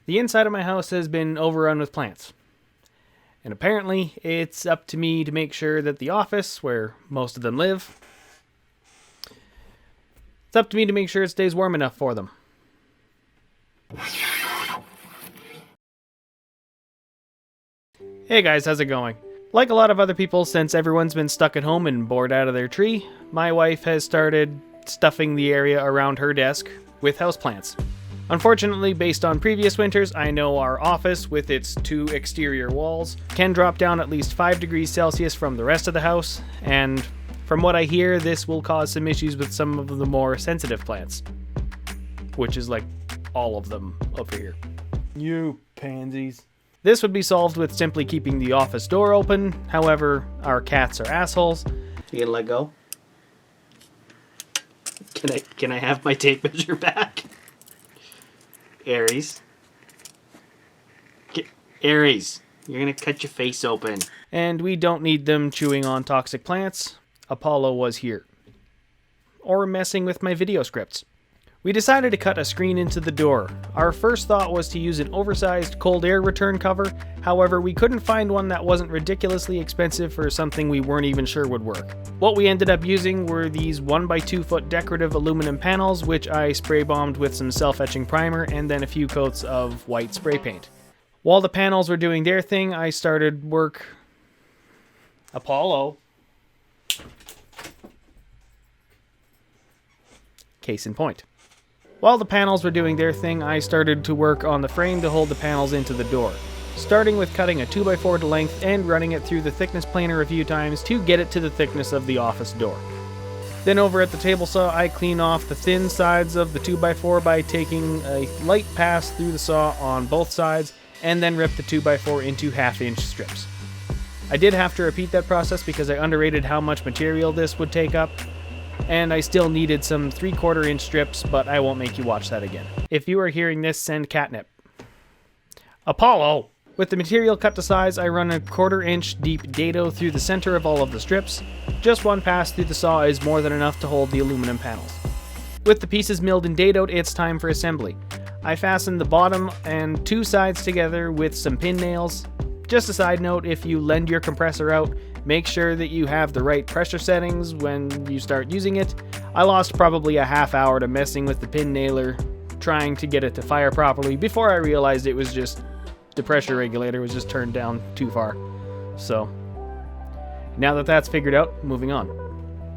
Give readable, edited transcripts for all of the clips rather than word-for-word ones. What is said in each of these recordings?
The inside of my house has been overrun with plants. And apparently, it's up to me to make sure that the office, where most of them live, it's up to me to make sure it stays warm enough for them. Hey guys, how's it going? Like a lot of other people, since everyone's been stuck at home and bored out of their tree, my wife has started stuffing the area around her desk with houseplants. Unfortunately, based on previous winters, I know our office, with its 2 exterior walls, can drop down at least 5 degrees Celsius from the rest of the house, and from what I hear, this will cause some issues with some of the more sensitive plants. Which is like all of them over here. You pansies. This would be solved with simply keeping the office door open. However, our cats are assholes. You gonna let go? Can I have my tape measure back? Aries. Aries, you're gonna cut your face open. And we don't need them chewing on toxic plants. Apollo was here. Or messing with my video scripts. We decided to cut a screen into the door. Our first thought was to use an oversized cold air return cover. However, we couldn't find one that wasn't ridiculously expensive for something we weren't even sure would work. What we ended up using were these 1x2 foot decorative aluminum panels, which I spray bombed with some self-etching primer and then a few coats of white spray paint. While the panels were doing their thing, I started work. Apollo. Case in point. While the panels were doing their thing, I started to work on the frame to hold the panels into the door, starting with cutting a 2x4 to length and running it through the thickness planer a few times to get it to the thickness of the office door. Then over at the table saw, I clean off the thin sides of the 2x4 by taking a light pass through the saw on both sides and then rip the 2x4 into 1/2-inch strips. I did have to repeat that process because I underrated how much material this would take up, and I still needed some 3/4 inch strips, but I won't make you watch that again. If you are hearing this, send catnip. Apollo! With the material cut to size, I run a 1/4 inch deep dado through the center of all of the strips. Just one pass through the saw is more than enough to hold the aluminum panels. With the pieces milled and dadoed, it's time for assembly. I fastened the bottom and 2 sides together with some pin nails. Just a side note, if you lend your compressor out, make sure that you have the right pressure settings when you start using it. I lost probably a half hour to messing with the pin nailer, trying to get it to fire properly before I realized it was just the pressure regulator was just turned down too far. So, now that that's figured out, moving on.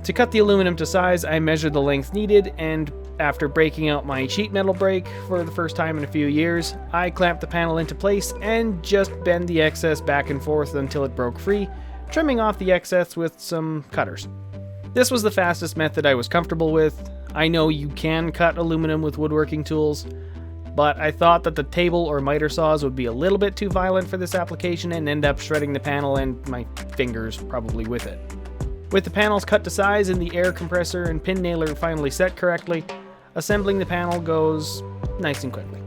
To cut the aluminum to size, I measured the length needed, and after breaking out my sheet metal brake for the first time in a few years, I clamped the panel into place and just bend the excess back and forth until it broke free, trimming off the excess with some cutters. This was the fastest method I was comfortable with. I know you can cut aluminum with woodworking tools, but I thought that the table or miter saws would be a little bit too violent for this application and end up shredding the panel and my fingers probably with it. With the panels cut to size and the air compressor and pin nailer finally set correctly, assembling the panel goes nice and quickly.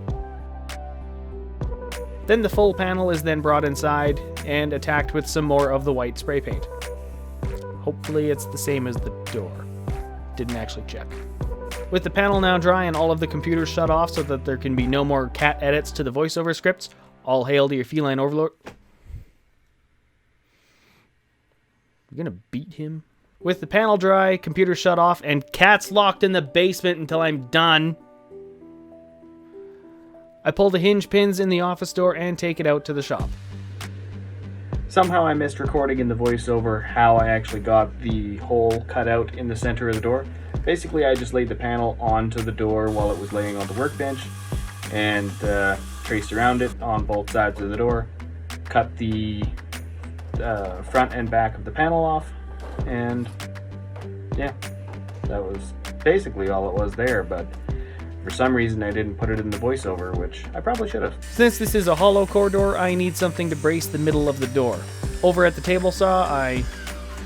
Then the full panel is then brought inside and attacked with some more of the white spray paint. Hopefully it's the same as the door. Didn't actually check. With the panel now dry and all of the computers shut off so that there can be no more cat edits to the voiceover scripts, all hail to your feline overlord. You're gonna beat him? With the panel dry, computers shut off, and cats locked in the basement until I'm done, I pull the hinge pins in the office door and take it out to the shop. Somehow I missed recording in the voiceover how I actually got the hole cut out in the center of the door. Basically, I just laid the panel onto the door while it was laying on the workbench and traced around it on both sides of the door, cut the front and back of the panel off, and yeah, that was basically all it was there, but for some reason I didn't put it in the voiceover, which I probably should have. Since this is a hollow core door, I need something to brace the middle of the door. Over at the table saw, I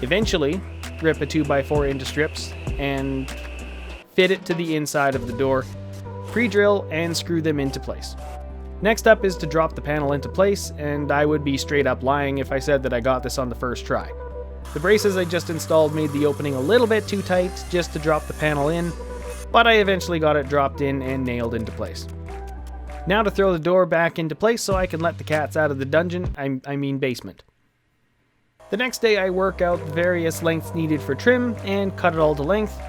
eventually rip a 2x4 into strips and fit it to the inside of the door, pre-drill and screw them into place. Next up is to drop the panel into place, and I would be straight up lying if I said that I got this on the first try. The braces I just installed made the opening a little bit too tight just to drop the panel in, but I eventually got it dropped in and nailed into place. Now to throw the door back into place so I can let the cats out of the dungeon, I mean basement. The next day I work out the various lengths needed for trim and cut it all to length,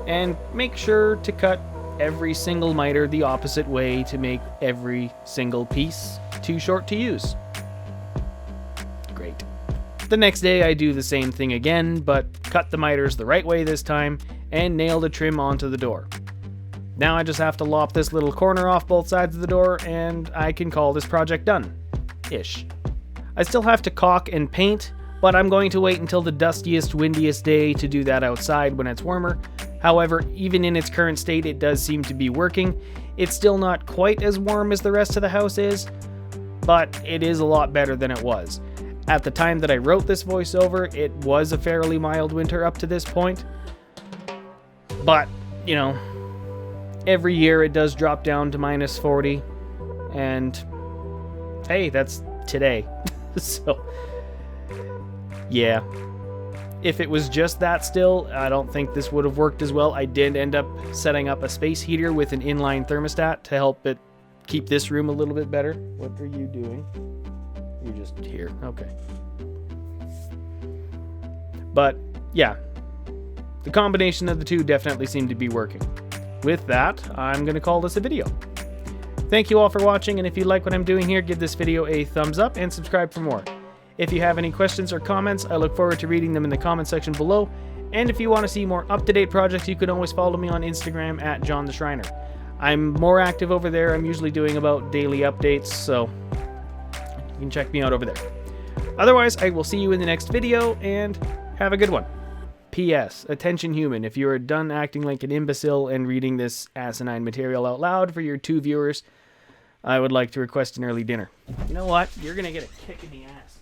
and make sure to cut every single miter the opposite way to make every single piece too short to use. Great. The next day I do the same thing again, but cut the miters the right way this time and nail the trim onto the door. Now I just have to lop this little corner off both sides of the door and I can call this project done. Ish. I still have to caulk and paint, but I'm going to wait until the dustiest, windiest day to do that outside when it's warmer. However, even in its current state, it does seem to be working. It's still not quite as warm as the rest of the house is, but it is a lot better than it was. At the time that I wrote this voiceover, it was a fairly mild winter up to this point. But, you know, every year it does drop down to minus 40, and hey, that's today. So, yeah. If it was just that still, I don't think this would have worked as well. I did end up setting up a space heater with an inline thermostat to help it keep this room a little bit better. What are you doing? You're just here. Okay. But, yeah. The combination of the two definitely seemed to be working. With that, I'm going to call this a video. Thank you all for watching, and if you like what I'm doing here, give this video a thumbs up and subscribe for more. If you have any questions or comments, I look forward to reading them in the comment section below. And if you want to see more up-to-date projects, you can always follow me on Instagram at John the Schreiner. I'm more active over there. I'm usually doing about daily updates, so you can check me out over there. Otherwise, I will see you in the next video, and have a good one. P.S. Attention human, if you are done acting like an imbecile and reading this asinine material out loud for your 2 viewers, I would like to request an early dinner. You know what? You're going to get a kick in the ass.